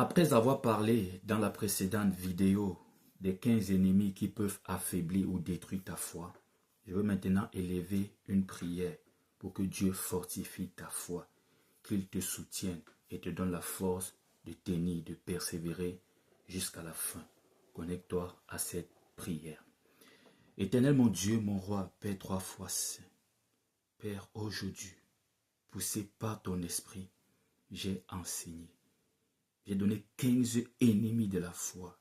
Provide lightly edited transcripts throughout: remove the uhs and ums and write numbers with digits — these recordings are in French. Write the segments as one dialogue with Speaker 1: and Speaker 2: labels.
Speaker 1: Après avoir parlé dans la précédente vidéo des 15 ennemis qui peuvent affaiblir ou détruire ta foi, je veux maintenant élever une prière pour que Dieu fortifie ta foi, qu'il te soutienne et te donne la force de tenir, de persévérer jusqu'à la fin. Connecte-toi à cette prière. Éternel mon Dieu, mon roi, Père trois fois saint, Père, aujourd'hui, poussé par ton esprit, j'ai enseigné. J'ai donné 15 ennemis de la foi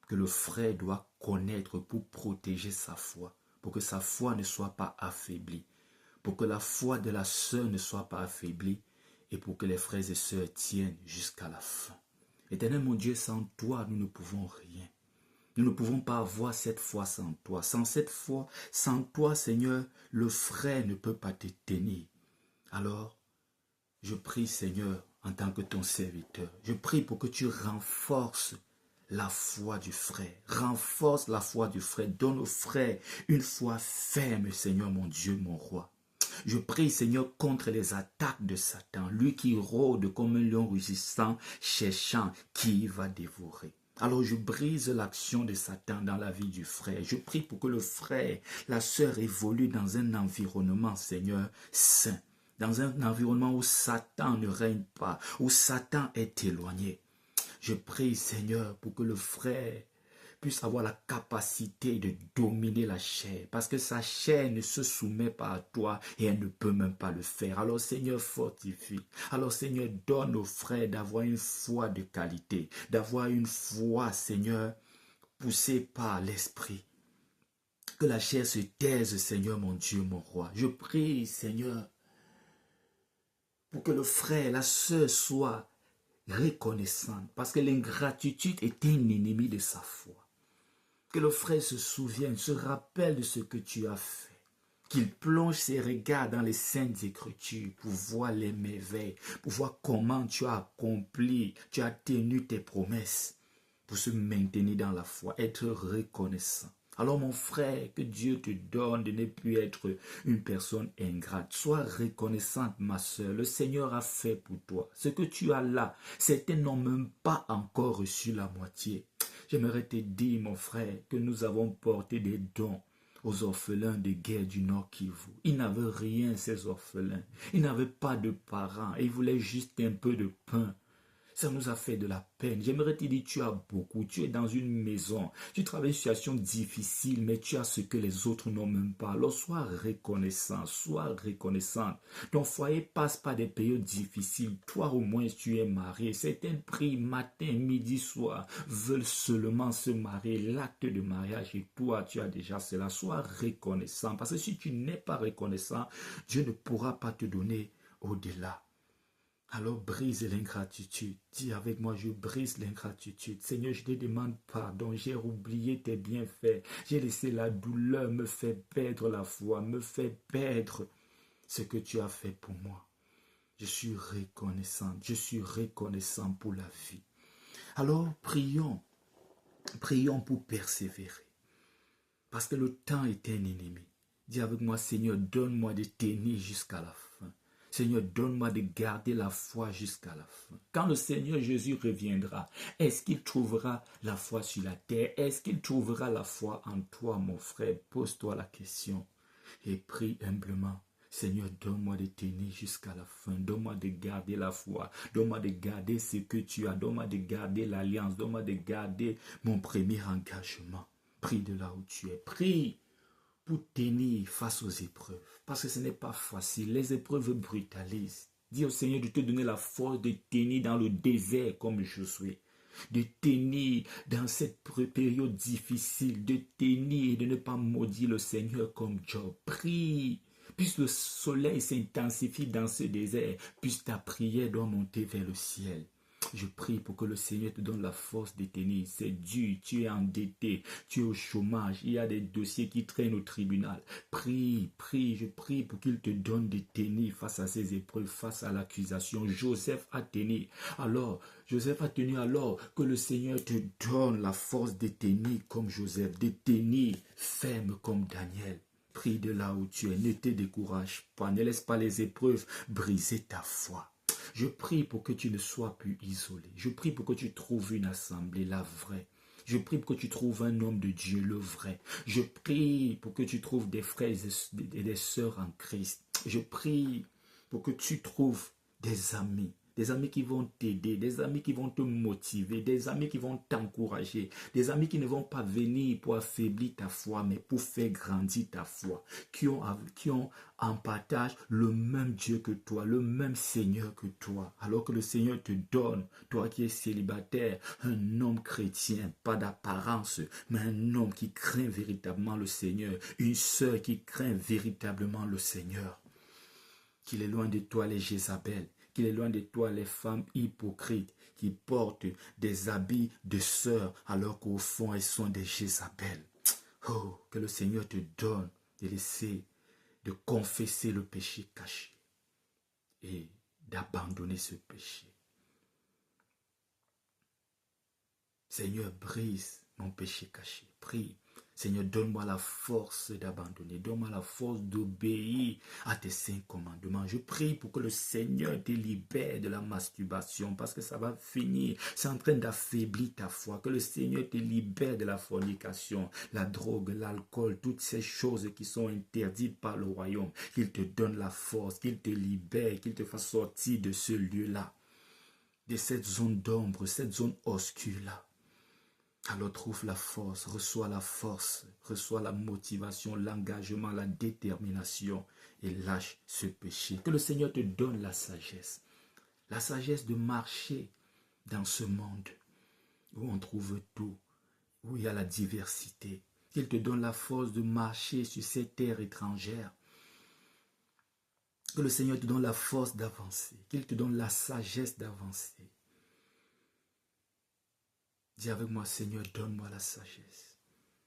Speaker 1: que le frère doit connaître pour protéger sa foi, pour que sa foi ne soit pas affaiblie, pour que la foi de la sœur ne soit pas affaiblie et pour que les frères et sœurs tiennent jusqu'à la fin. Éternel mon Dieu, sans toi, nous ne pouvons rien. Nous ne pouvons pas avoir cette foi sans toi. Sans cette foi, sans toi, Seigneur, le frère ne peut pas te tenir. Alors, je prie, Seigneur, en tant que ton serviteur, je prie pour que tu renforces la foi du frère. Renforce la foi du frère. Donne au frère une foi ferme, Seigneur, mon Dieu, mon roi. Je prie, Seigneur, contre les attaques de Satan, lui qui rôde comme un lion rugissant, cherchant qui va dévorer. Alors je brise l'action de Satan dans la vie du frère. Je prie pour que le frère, la sœur évolue dans un environnement, Seigneur, saint. Dans un environnement où Satan ne règne pas, où Satan est éloigné. Je prie, Seigneur, pour que le frère puisse avoir la capacité de dominer la chair, parce que sa chair ne se soumet pas à toi et elle ne peut même pas le faire. Alors Seigneur, fortifie. Alors Seigneur, donne aux frères d'avoir une foi de qualité, d'avoir une foi, Seigneur, poussée par l'esprit. Que la chair se taise, Seigneur, mon Dieu, mon roi. Je prie, Seigneur, pour que le frère, la sœur soient reconnaissants, parce que l'ingratitude est un ennemi de sa foi. Que le frère se souvienne, se rappelle de ce que tu as fait. Qu'il plonge ses regards dans les saintes écritures pour voir les merveilles, pour voir comment tu as accompli, tu as tenu tes promesses, pour se maintenir dans la foi, être reconnaissant. Alors mon frère, que Dieu te donne de ne plus être une personne ingrate. Sois reconnaissante, ma soeur. Le Seigneur a fait pour toi. Ce que tu as là, certains n'ont même pas encore reçu la moitié. J'aimerais te dire, mon frère, que nous avons porté des dons aux orphelins de guerre du Nord Kivu. Ils n'avaient rien, ces orphelins. Ils n'avaient pas de parents. Ils voulaient juste un peu de pain. Ça nous a fait de la peine. J'aimerais te dire, tu as beaucoup. Tu es dans une maison. Tu travailles une situation difficile, mais tu as ce que les autres n'ont même pas. Alors sois reconnaissant, sois reconnaissante. Ton foyer passe par des périodes difficiles. Toi au moins tu es marié. Certains prient matin, midi, soir, veulent seulement se marier. L'acte de mariage et toi tu as déjà cela. Sois reconnaissant. Parce que si tu n'es pas reconnaissant, Dieu ne pourra pas te donner au-delà. Alors brise l'ingratitude. Dis avec moi, je brise l'ingratitude. Seigneur, je te demande pardon. J'ai oublié tes bienfaits. J'ai laissé la douleur me faire perdre la foi, me faire perdre ce que tu as fait pour moi. Je suis reconnaissant. Je suis reconnaissant pour la vie. Alors prions. Prions pour persévérer. Parce que le temps est un ennemi. Dis avec moi, Seigneur, donne-moi de tenir jusqu'à la fin. Seigneur, donne-moi de garder la foi jusqu'à la fin. Quand le Seigneur Jésus reviendra, est-ce qu'il trouvera la foi sur la terre? Est-ce qu'il trouvera la foi en toi, mon frère? Pose-toi la question et prie humblement. Seigneur, donne-moi de tenir jusqu'à la fin. Donne-moi de garder la foi. Donne-moi de garder ce que tu as. Donne-moi de garder l'alliance. Donne-moi de garder mon premier engagement. Prie de là où tu es. Prie pour tenir face aux épreuves. Parce que ce n'est pas facile. Les épreuves brutalisent. Dis au Seigneur de te donner la force de tenir dans le désert comme je suis. De tenir dans cette période difficile. De tenir et de ne pas maudire le Seigneur comme Job. Prie. Puisse le soleil s'intensifie dans ce désert. Puisse ta prière doit monter vers le ciel. Je prie pour que le Seigneur te donne la force de tenir. C'est dur, tu es endetté, tu es au chômage, il y a des dossiers qui traînent au tribunal. Prie, prie, je prie pour qu'il te donne de tenir face à ces épreuves, face à l'accusation. Joseph a tenu. Alors, Joseph a tenu alors que le Seigneur te donne la force de tenir comme Joseph, de tenir ferme comme Daniel. Prie de là où tu es, ne te décourage pas, ne laisse pas les épreuves briser ta foi. Je prie pour que tu ne sois plus isolé. Je prie pour que tu trouves une assemblée, la vraie. Je prie pour que tu trouves un homme de Dieu, le vrai. Je prie pour que tu trouves des frères et des sœurs en Christ. Je prie pour que tu trouves des amis qui vont t'aider, des amis qui vont te motiver, des amis qui vont t'encourager, des amis qui ne vont pas venir pour affaiblir ta foi, mais pour faire grandir ta foi, qui ont en partage le même Dieu que toi, le même Seigneur que toi, alors que le Seigneur te donne, toi qui es célibataire, un homme chrétien, pas d'apparence, mais un homme qui craint véritablement le Seigneur, une sœur qui craint véritablement le Seigneur. Qu'il est loin de toi les Jézabel, qu'il est loin de toi les femmes hypocrites qui portent des habits de sœurs alors qu'au fond elles sont des Jézabel. Oh, que le Seigneur te donne de confesser le péché caché et d'abandonner ce péché. Seigneur, brise mon péché caché. Prie. Seigneur, donne-moi la force d'abandonner. Donne-moi la force d'obéir à tes saints commandements. Je prie pour que le Seigneur te libère de la masturbation parce que ça va finir. C'est en train d'affaiblir ta foi. Que le Seigneur te libère de la fornication, la drogue, l'alcool, toutes ces choses qui sont interdites par le royaume. Qu'il te donne la force, qu'il te libère, qu'il te fasse sortir de ce lieu-là, de cette zone d'ombre, cette zone obscure-là. Alors trouve la force, reçois la motivation, l'engagement, la détermination et lâche ce péché. Que le Seigneur te donne la sagesse de marcher dans ce monde où on trouve tout, où il y a la diversité. Qu'il te donne la force de marcher sur ces terres étrangères. Que le Seigneur te donne la force d'avancer, qu'il te donne la sagesse d'avancer. Dis avec moi, Seigneur, donne-moi la sagesse.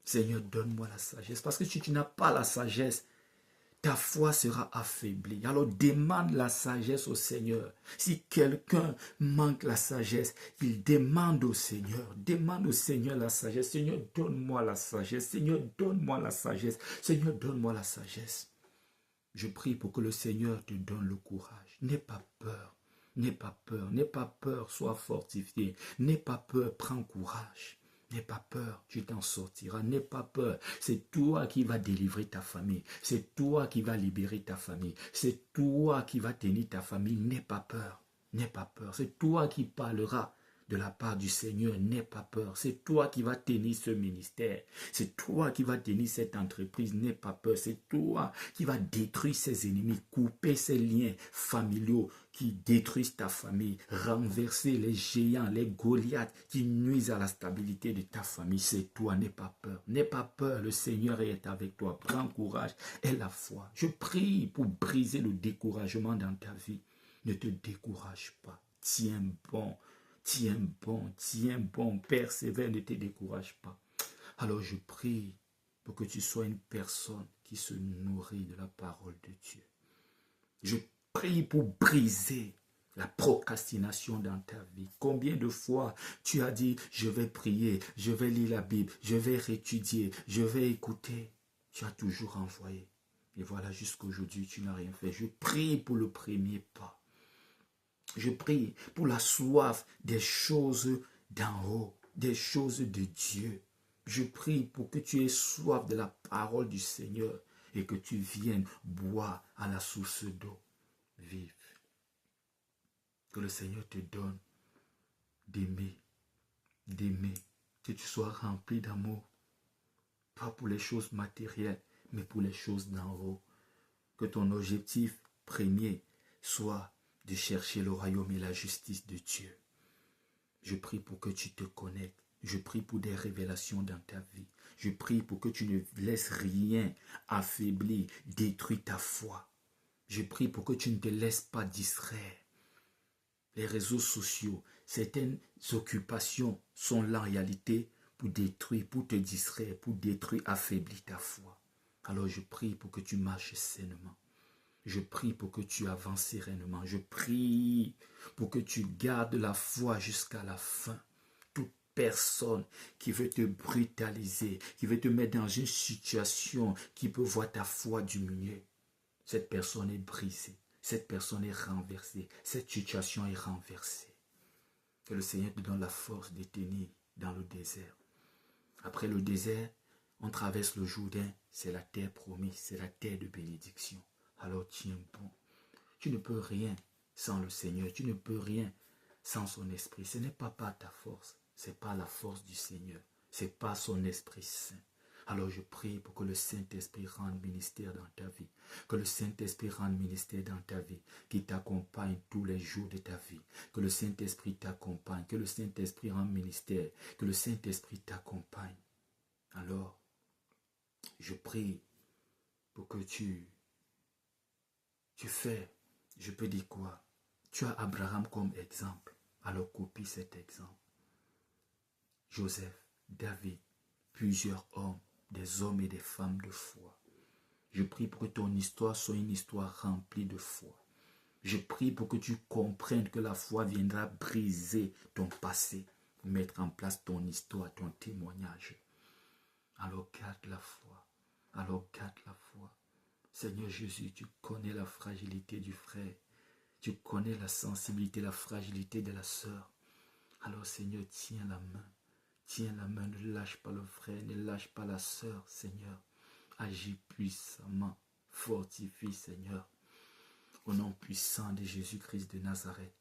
Speaker 1: Seigneur, donne-moi la sagesse. Parce que si tu n'as pas la sagesse, ta foi sera affaiblie. Alors demande la sagesse au Seigneur. Si quelqu'un manque la sagesse, il demande au Seigneur. Demande au Seigneur la sagesse. Seigneur, donne-moi la sagesse. Seigneur, donne-moi la sagesse. Seigneur, donne-moi la sagesse. Je prie pour que le Seigneur te donne le courage. N'aie pas peur. N'aie pas peur, n'aie pas peur, sois fortifié. N'aie pas peur, prends courage. N'aie pas peur, tu t'en sortiras. N'aie pas peur, c'est toi qui vas délivrer ta famille. C'est toi qui vas libérer ta famille. C'est toi qui vas tenir ta famille. N'aie pas peur, n'aie pas peur. C'est toi qui parleras de la part du Seigneur. N'aie pas peur, c'est toi qui vas tenir ce ministère. C'est toi qui vas tenir cette entreprise. N'aie pas peur, c'est toi qui vas détruire ses ennemis, couper ses liens familiaux qui détruisent ta famille, renverser les géants, les Goliaths qui nuisent à la stabilité de ta famille. C'est toi, n'aie pas peur. N'aie pas peur, le Seigneur est avec toi. Prends courage et la foi. Je prie pour briser le découragement dans ta vie. Ne te décourage pas. Tiens bon. Tiens bon, persévère, ne te décourage pas. Alors je prie pour que tu sois une personne qui se nourrit de la parole de Dieu. Je prie pour briser la procrastination dans ta vie. Combien de fois tu as dit, je vais prier, je vais lire la Bible, je vais étudier, je vais écouter. Tu as toujours envoyé. Et voilà, jusqu'aujourd'hui, tu n'as rien fait. Je prie pour le premier pas. Je prie pour la soif des choses d'en haut, des choses de Dieu. Je prie pour que tu aies soif de la parole du Seigneur et que tu viennes boire à la source d'eau vive. Que le Seigneur te donne d'aimer, que tu sois rempli d'amour, pas pour les choses matérielles, mais pour les choses d'en haut. Que ton objectif premier soit de chercher le royaume et la justice de Dieu. Je prie pour que tu te connectes. Je prie pour des révélations dans ta vie. Je prie pour que tu ne laisses rien affaiblir, détruire ta foi. Je prie pour que tu ne te laisses pas distraire. Les réseaux sociaux, certaines occupations sont là en réalité pour détruire, pour te distraire, pour détruire, affaiblir ta foi. Alors je prie pour que tu marches sainement. Je prie pour que tu avances sereinement. Je prie pour que tu gardes la foi jusqu'à la fin. Toute personne qui veut te brutaliser, qui veut te mettre dans une situation qui peut voir ta foi diminuer, cette personne est brisée. cette personne est renversée, cette situation est renversée. Que le Seigneur te donne la force de tenir dans le désert. Après le désert, on traverse le Jourdain, c'est la terre promise, c'est la terre de bénédiction. Alors tiens bon. Tu ne peux rien sans le Seigneur, tu ne peux rien sans son esprit. Ce n'est pas par ta force, c'est pas la force du Seigneur, c'est pas son Esprit Saint. Alors je prie pour que le Saint-Esprit rende ministère dans ta vie, que le Saint-Esprit rende ministère dans ta vie, qu'il t'accompagne tous les jours de ta vie, que le Saint-Esprit t'accompagne, que le Saint-Esprit rende ministère, que le Saint-Esprit t'accompagne. Alors, je prie pour que tu fais, je peux dire quoi? Tu as Abraham comme exemple, alors copie cet exemple. Joseph, David, plusieurs hommes, des hommes et des femmes de foi. Je prie pour que ton histoire soit une histoire remplie de foi. Je prie pour que tu comprennes que la foi viendra briser ton passé, mettre en place ton histoire, ton témoignage. Alors garde la foi. Alors garde la foi. Seigneur Jésus, tu connais la fragilité du frère. Tu connais la sensibilité, la fragilité de la sœur. Alors Seigneur, tiens la main. Tiens la main, ne lâche pas le frère, ne lâche pas la sœur, Seigneur. Agis puissamment, fortifie, Seigneur. Au nom puissant de Jésus-Christ de Nazareth,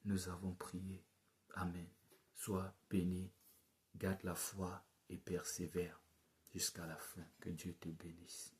Speaker 1: nous avons prié. Amen. Sois béni, garde la foi et persévère jusqu'à la fin. Que Dieu te bénisse.